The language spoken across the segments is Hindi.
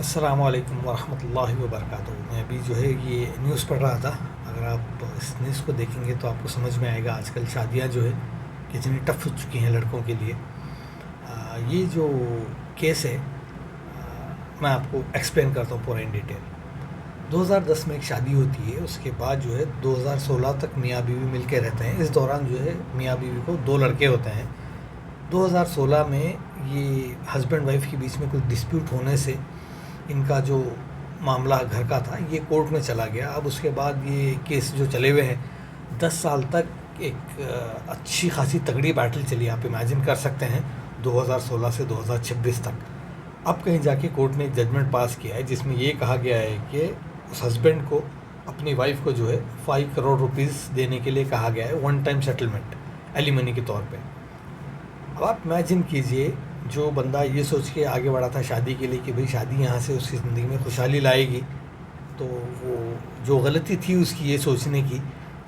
अस्सलाम वालेकुम वरहमतुल्लाहि वबरकातुहू। मैं अभी जो है ये न्यूज़ पढ़ रहा था। अगर आप इस न्यूज़ को देखेंगे तो आपको समझ में आएगा आजकल शादियां जो है कितनी टफ हो चुकी हैं लड़कों के लिए। ये जो केस है मैं आपको एक्सप्लेन करता हूँ पूरा इन डिटेल। 2010 में एक शादी होती है, उसके बाद जो है 2016 तक मियाँ बीवी मिल के रहते हैं। इस दौरान जो है मियाँ बीवी को 2 लड़के होते हैं। 2016 में ये हस्बैंड वाइफ के बीच में कुछ डिस्प्यूट होने से इनका जो मामला घर का था ये कोर्ट में चला गया। अब उसके बाद ये केस जो चले हुए हैं 10 साल तक एक अच्छी खासी तगड़ी बैटल चली, आप इमेजिन कर सकते हैं 2016 से 2026 तक। अब कहीं जाके कोर्ट ने एक जजमेंट पास किया है जिसमें ये कहा गया है कि उस हस्बैंड को अपनी वाइफ को जो है 5 करोड़ रुपीज़ देने के लिए कहा गया है, वन टाइम सेटलमेंट एलिमनी के तौर पे। अब आप इमेजिन कीजिए, जो बंदा ये सोच के आगे बढ़ा था शादी के लिए कि भाई शादी यहाँ से उसकी ज़िंदगी में खुशहाली लाएगी, तो वो जो गलती थी उसकी ये सोचने की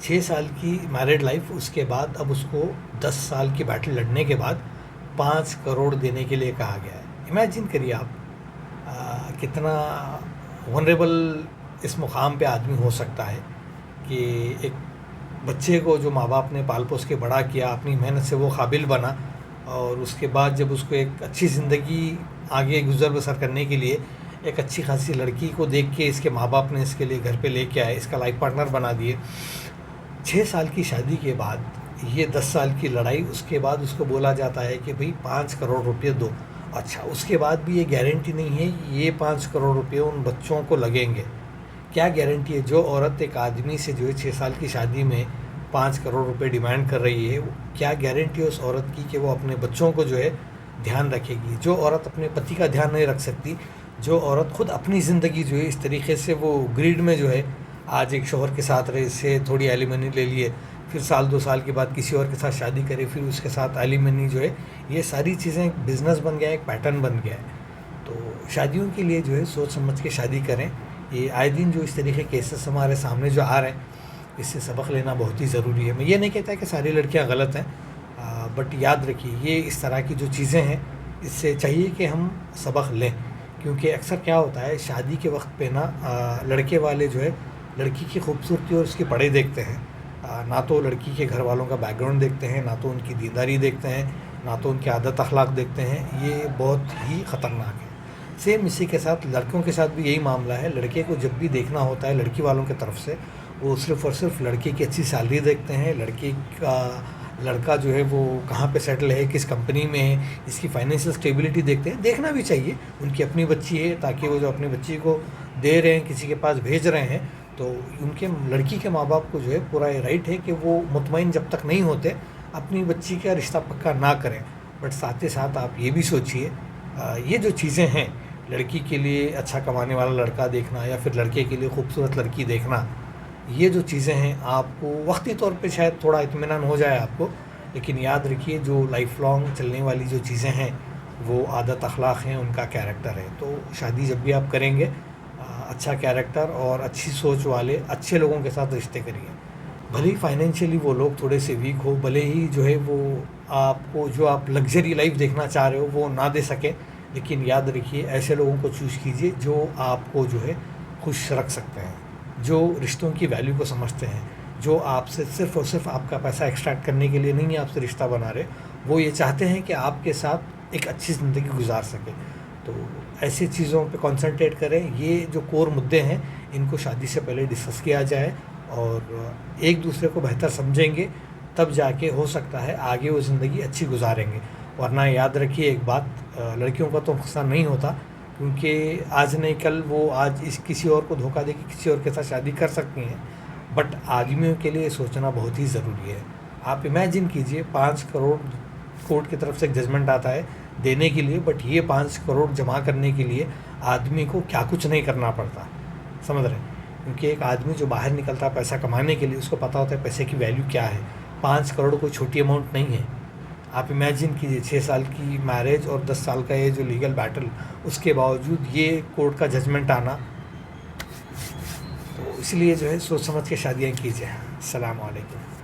6 साल की मैरिड लाइफ, उसके बाद अब उसको 10 साल की बैटल लड़ने के बाद 5 करोड़ देने के लिए कहा गया है। इमेजिन करिए आप कितना वनरेबल इस मुकाम पे आदमी हो सकता है कि एक बच्चे को जो माँ बाप ने पाल पोस के बड़ा किया, अपनी मेहनत से वो काबिल बना, और उसके बाद जब उसको एक अच्छी ज़िंदगी आगे गुजर बसर करने के लिए एक अच्छी खासी लड़की को देख के इसके माँ बाप ने इसके लिए घर पे लेके आए, इसका लाइफ पार्टनर बना दिए। 6 साल की शादी के बाद ये 10 साल की लड़ाई, उसके बाद उसको बोला जाता है कि भाई 5 करोड़ रुपये दो। अच्छा, उसके बाद भी ये गारंटी नहीं है ये 5 करोड़ रुपये उन बच्चों को लगेंगे। क्या गारंटी है? जो औरत एक आदमी से जो है 6 साल की शादी में 5 करोड़ रुपए डिमांड कर रही है, क्या गारंटी है उस औरत की कि वो अपने बच्चों को जो है ध्यान रखेगी? जो औरत अपने पति का ध्यान नहीं रख सकती, जो औरत खुद अपनी ज़िंदगी जो है इस तरीके से वो ग्रीड में जो है आज एक शौहर के साथ रहे, इससे थोड़ी एलिमनी ले लिए, फिर साल 2 साल के बाद किसी और के साथ शादी करे, फिर उसके साथ एलिमनी जो है, ये सारी चीज़ें एक बिज़नेस बन गया है, एक पैटर्न बन गया है। तो शादियों के लिए जो है सोच समझ के शादी करें। ये आए दिन जो इस तरीके के केसेस हमारे सामने जो आ रहे हैं, इससे सबक लेना बहुत ही ज़रूरी है। मैं ये नहीं कहता कि सारी लड़कियां गलत हैं, बट याद रखिए ये इस तरह की जो चीज़ें हैं इससे चाहिए कि हम सबक लें, क्योंकि अक्सर क्या होता है शादी के वक्त पे ना लड़के वाले जो है लड़की की खूबसूरती और उसकी पढ़ाई देखते हैं, ना तो लड़की के घर वालों का बैकग्राउंड देखते हैं, ना तो उनकी दीनदारी देखते हैं, ना तो उनकी आदत अखलाक देखते हैं। ये बहुत ही ख़तरनाक है। सेम इसी के साथ लड़कों के साथ भी यही मामला है। लड़के को जब भी देखना होता है लड़की वालों की तरफ से, वो सिर्फ़ और सिर्फ लड़के की अच्छी सैलरी देखते हैं, लड़का जो है वो कहाँ पे सेटल है, किस कंपनी में है, इसकी फाइनेंशियल स्टेबिलिटी देखते हैं। देखना भी चाहिए, उनकी अपनी बच्ची है, ताकि वो जो अपनी बच्ची को दे रहे हैं, किसी के पास भेज रहे हैं, तो उनके लड़की के माँ बाप को जो है पूरा राइट है कि वो मुतमईन जब तक नहीं होते अपनी बच्ची का रिश्ता पक्का ना करें। बट साथ ही साथ आप ये भी सोचिए, ये जो चीज़ें हैं, लड़की के लिए अच्छा कमाने वाला लड़का देखना या फिर लड़के के लिए खूबसूरत लड़की देखना, ये जो चीज़ें हैं आपको वक्ती तौर पे शायद थोड़ा इत्मीनान हो जाए आपको, लेकिन याद रखिए जो लाइफ लॉन्ग चलने वाली जो चीज़ें हैं वो आदत अखलाक हैं, उनका कैरेक्टर है। तो शादी जब भी आप करेंगे अच्छा कैरेक्टर और अच्छी सोच वाले अच्छे लोगों के साथ रिश्ते करिए। भले ही फाइनेंशियली वो लोग थोड़े से वीक हो, भले ही जो है वो आपको जो आप लग्जरी लाइफ देखना चाह रहे हो वो ना दे सकें, लेकिन याद रखिए ऐसे लोगों को चूज़ कीजिए जो आपको जो है खुश रख सकते हैं, जो रिश्तों की वैल्यू को समझते हैं, जो आपसे सिर्फ़ और सिर्फ आपका पैसा एक्सट्रैक्ट करने के लिए नहीं है आपसे रिश्ता बना रहे, वो ये चाहते हैं कि आपके साथ एक अच्छी ज़िंदगी गुजार सकें। तो ऐसी चीज़ों पे कंसंट्रेट करें। ये जो कोर मुद्दे हैं इनको शादी से पहले डिस्कस किया जाए और एक दूसरे को बेहतर समझेंगे, तब जाके हो सकता है आगे वो ज़िंदगी अच्छी गुजारेंगे। वरना याद रखिए एक बात, लड़कियों का तो नुकसान नहीं होता, क्योंकि आज नहीं कल वो आज इस किसी और को धोखा दे के किसी और के साथ शादी कर सकती हैं, बट आदमियों के लिए सोचना बहुत ही ज़रूरी है। आप इमेजिन कीजिए 5 करोड़ कोर्ट की तरफ से एक जजमेंट आता है देने के लिए, बट ये 5 करोड़ जमा करने के लिए आदमी को क्या कुछ नहीं करना पड़ता, समझ रहे हैं? क्योंकि एक आदमी जो बाहर निकलता है पैसा कमाने के लिए, उसको पता होता है पैसे की वैल्यू क्या है। 5 करोड़ कोई छोटी अमाउंट नहीं है। आप इमेजिन कीजिए 6 साल की मैरिज और 10 साल का ये जो लीगल बैटल, उसके बावजूद ये कोर्ट का जजमेंट आना, तो इसलिए जो है सोच समझ के शादियाँ कीजिए। अस्सलाम वालेकुम।